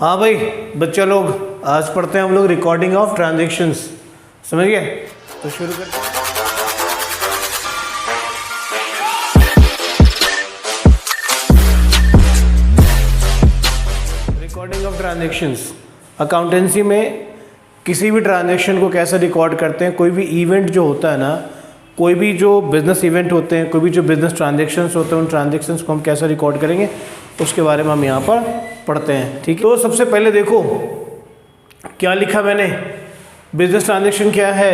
हाँ भाई बच्चा लोग, आज पढ़ते हैं हम लोग रिकॉर्डिंग ऑफ ट्रांजैक्शंस। समझ गए? तो शुरू करते हैं। रिकॉर्डिंग ऑफ ट्रांजैक्शंस अकाउंटेंसी में किसी भी ट्रांजैक्शन को कैसे रिकॉर्ड करते हैं। कोई भी इवेंट जो होता है ना, कोई भी जो बिजनेस इवेंट होते हैं, कोई भी जो बिजनेस ट्रांजैक्शंस होते हैं, उन ट्रांजैक्शंस को हम कैसे रिकॉर्ड करेंगे उसके बारे में हम यहाँ पर पढ़ते हैं। ठीक है, तो सबसे पहले देखो क्या लिखा मैंने। बिजनेस ट्रांजैक्शन क्या है?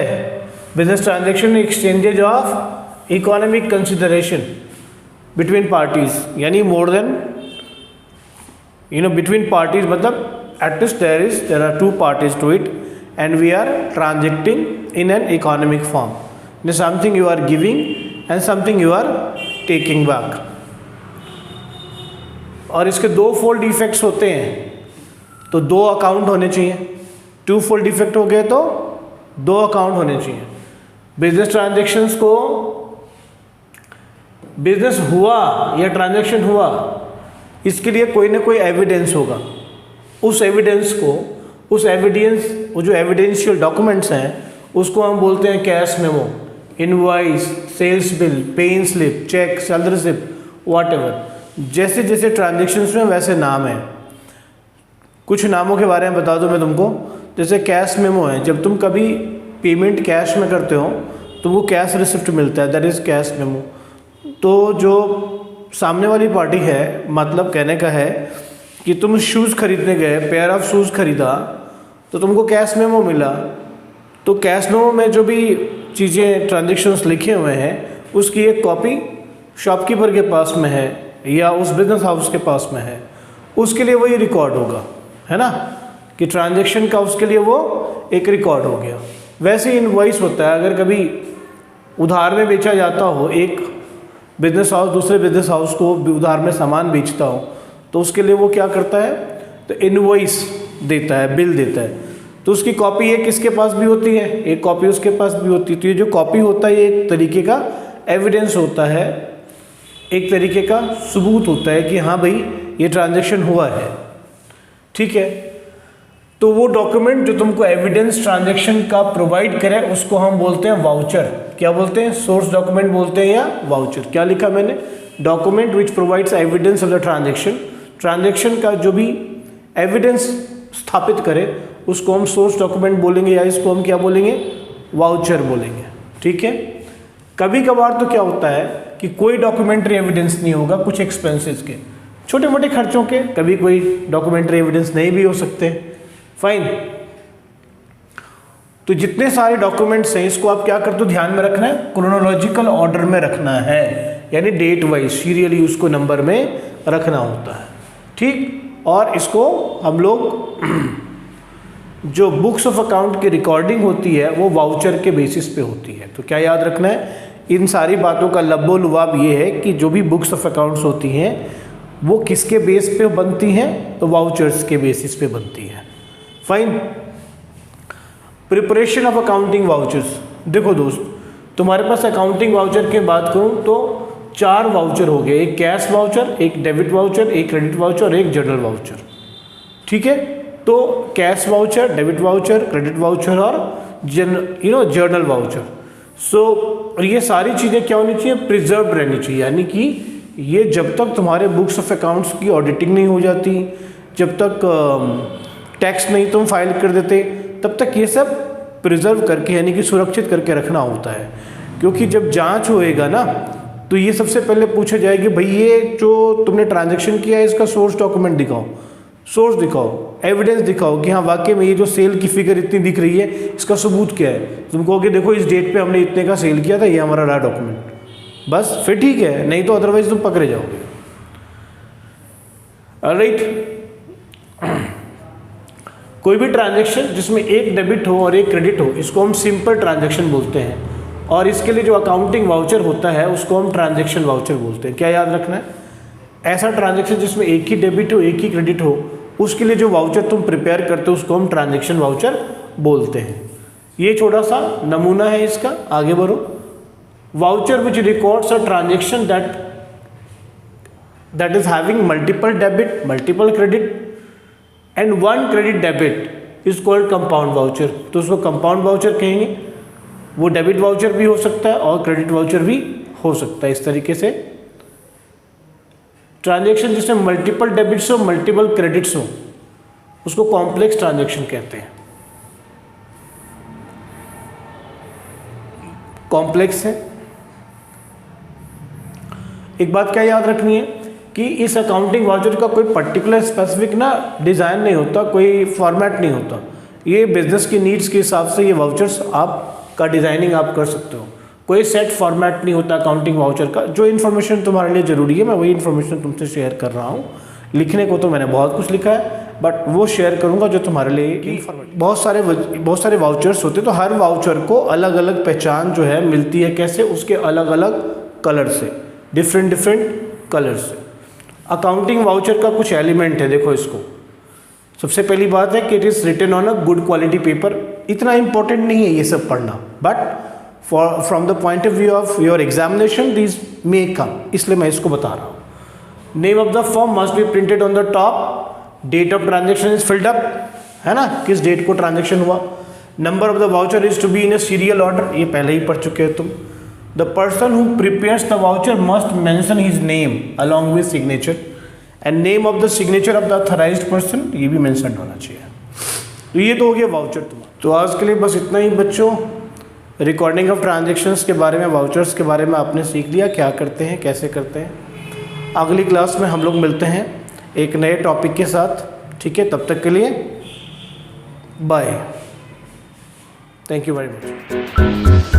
Business transaction exchanges of economic consideration between parties, यानी मोर देन बिटवीन पार्टीज, मतलब at least there are two parties to it and we are transacting in an economic form. Something you are giving and something you are taking back. और इसके दो fold effects होते हैं, तो दो account होने चाहिए। टू फोल्ड इफेक्ट हो गए तो दो अकाउंट होने चाहिए। बिजनेस ट्रांजैक्शंस को बिजनेस हुआ या ट्रांजैक्शन हुआ, इसके लिए कोई ना कोई एविडेंस होगा। उस एविडेंस को, वो जो एविडेंशियल डॉक्यूमेंट्स हैं उसको हम बोलते हैं cash memo, invoice, sales bill, paying slip, cheque, salary slip, whatever. जैसे जैसे ट्रांजैक्शंस में वैसे नाम है। कुछ नामों के बारे में बता दूं मैं तुमको। जैसे कैश मेमो है, जब तुम कभी पेमेंट कैश में करते हो तो वो कैश रिसिप्ट मिलता है, दैट इज़ कैश मेमो। तो जो सामने वाली पार्टी है, मतलब कहने का है कि तुम शूज़ खरीदने गए, पेयर ऑफ शूज़ खरीदा तो तुमको कैश मेमो मिला। तो कैश मेमो में जो भी चीज़ें ट्रांजैक्शंस लिखे हुए हैं उसकी एक कॉपी शॉपकीपर के पास में है या उस बिजनेस हाउस के पास में है, उसके लिए वही रिकॉर्ड होगा, है ना, कि ट्रांजैक्शन का उसके लिए वो एक रिकॉर्ड हो गया। वैसे ही इनवॉइस होता है। अगर कभी उधार में बेचा जाता हो, एक बिजनेस हाउस दूसरे बिजनेस हाउस को उधार में सामान बेचता हो, तो उसके लिए वो क्या करता है, तो इनवॉइस देता है, बिल देता है। तो उसकी कॉपी एक किसके पास भी होती है, एक कॉपी उसके पास भी होती है। तो ये जो कॉपी होता है ये एक तरीके का एविडेंस होता है, एक तरीके का सबूत होता है कि हाँ भाई ये ट्रांजैक्शन हुआ है। ठीक है, तो वो डॉक्यूमेंट जो तुमको एविडेंस ट्रांजैक्शन का प्रोवाइड करे उसको हम बोलते हैं वाउचर। क्या बोलते हैं? सोर्स डॉक्यूमेंट बोलते हैं या वाउचर। क्या लिखा मैंने? Document which provides evidence of the transaction. Transaction का जो भी एविडेंस स्थापित करे उसको हम सोर्स डॉक्यूमेंट बोलेंगे या इसको हम क्या बोलेंगे? वाउचर बोलेंगे। ठीक है, कभी कभार तो क्या होता है कि कोई डॉक्यूमेंट्री एविडेंस नहीं होगा, कुछ एक्सपेंसेस के, छोटे मोटे खर्चों के, कभी कोई डॉक्यूमेंट्री एविडेंस नहीं भी हो सकते। फाइन। तो जितने सारे डॉक्यूमेंट्स हैं इसको आप क्या करते हो, ध्यान में रखना है, क्रोनोलॉजिकल ऑर्डर में रखना है, यानी डेट वाइज सीरियली उसको नंबर में रखना होता है। ठीक, और इसको हम लोग जो बुक्स ऑफ अकाउंट की रिकॉर्डिंग होती है वो वाउचर के बेसिस पे होती है। तो क्या याद रखना है, इन सारी बातों का लब्बो लुबाब ये है कि जो भी बुक्स ऑफ अकाउंट्स होती हैं वो किसके बेस पे बनती हैं, तो वाउचर्स के बेसिस पे बनती हैं। Fine. Preparation of accounting vouchers. देखो दोस्त, तुम्हारे पास अकाउंटिंग वाउचर की बात करूं तो 4 वाउचर हो गए, एक कैश वाउचर, एक डेबिट वाउचर, एक क्रेडिट वाउचर और एक जनरल वाउचर। ठीक है, तो cash voucher, debit voucher, credit voucher और जर्नल वाउचर। सो ये सारी चीज़ें क्या होनी चाहिए, प्रिजर्व रहनी चाहिए, यानी कि ये जब तक तुम्हारे बुक्स ऑफ अकाउंट्स की ऑडिटिंग नहीं हो जाती, जब तक टैक्स नहीं तुम फाइल कर देते, तब तक ये सब प्रिजर्व करके यानी कि सुरक्षित करके रखना होता है। क्योंकि जब जांच होएगा ना तो ये सबसे पहले पूछा जाएगा, भाई ये जो तुमने ट्रांजैक्शन किया है इसका सोर्स डॉक्यूमेंट दिखाओ, सोर्स दिखाओ, एविडेंस दिखाओ कि हाँ वाकई में ये जो सेल की फिगर इतनी दिख रही है इसका सबूत क्या है। तुम कहोगे देखो इस डेट पे हमने इतने का सेल किया था, ये हमारा रहा डॉक्यूमेंट, बस फिर ठीक है, नहीं तो अदरवाइज तुम पकड़े जाओगे। ऑलराइट। कोई भी ट्रांजैक्शन जिसमें एक डेबिट हो और एक क्रेडिट हो इसको हम सिंपल ट्रांजैक्शन बोलते हैं, और इसके लिए जो अकाउंटिंग वाउचर होता है उसको हम ट्रांजैक्शन वाउचर बोलते हैं। क्या याद रखना है, ऐसा ट्रांजैक्शन जिसमें एक ही डेबिट हो एक ही क्रेडिट हो उसके लिए जो वाउचर तुम प्रिपेयर करते हो उसको हम ट्रांजैक्शन वाउचर बोलते हैं। ये छोटा सा नमूना है इसका, आगे बढ़ो। Voucher which records a transaction that is having multiple debit, multiple credit and 1 credit debit is called compound voucher. तो उसको कंपाउंड वाउचर कहेंगे। वो डेबिट वाउचर भी हो सकता है और क्रेडिट वाउचर भी हो सकता है। इस तरीके से ट्रांजैक्शन जिसमें मल्टीपल डेबिट्स हो, मल्टीपल क्रेडिट्स हो, उसको कॉम्प्लेक्स ट्रांजैक्शन कहते हैं। कॉम्प्लेक्स है। एक बात क्या याद रखनी है कि इस अकाउंटिंग वाउचर का कोई पर्टिकुलर स्पेसिफिक ना डिज़ाइन नहीं होता, कोई फॉर्मेट नहीं होता। ये बिजनेस की नीड्स के हिसाब से ये वाउचर्स आपका डिज़ाइनिंग आप कर सकते हो। कोई सेट फॉर्मेट नहीं होता अकाउंटिंग वाउचर का। जो इन्फॉर्मेशन तुम्हारे लिए ज़रूरी है मैं वही इन्फॉर्मेशन तुमसे शेयर कर रहा हूँ। लिखने को तो मैंने बहुत कुछ लिखा है, बट वो शेयर करूँगा जो तुम्हारे लिए बहुत सारे वाउचर्स होते हैं। तो हर वाउचर को अलग अलग पहचान जो है मिलती है। कैसे? उसके अलग अलग कलर से, डिफरेंट कलर से। अकाउंटिंग वाउचर का कुछ एलिमेंट है, देखो इसको। सबसे पहली बात है कि it is written on a good quality paper. इतना इंपॉर्टेंट नहीं है ये सब पढ़ना, but from the point of view of your examination this may come, इसलिए मैं इसको बता रहा हूँ। Name of the firm must be printed on the top. Date of transaction is filled up, है ना, किस डेट को ट्रांजेक्शन हुआ। Number of the voucher is to be in a serial order, ये पहले ही पढ़ चुके हो तुम। The person who prepares the voucher must mention his name along with signature and name of the signature of the authorised person, ये भी mention होना चाहिए। तो ये तो हो गया वाउचर तुम्हारा। तो आज के लिए बस इतना ही बच्चों। रिकॉर्डिंग ऑफ ट्रांजेक्शन्स के बारे में, वाउचर्स के बारे में आपने सीख लिया, क्या करते हैं, कैसे करते हैं। अगली क्लास में हम लोग मिलते हैं एक नए टॉपिक के साथ, ठीक है। तब तक के लिए bye, thank you very much.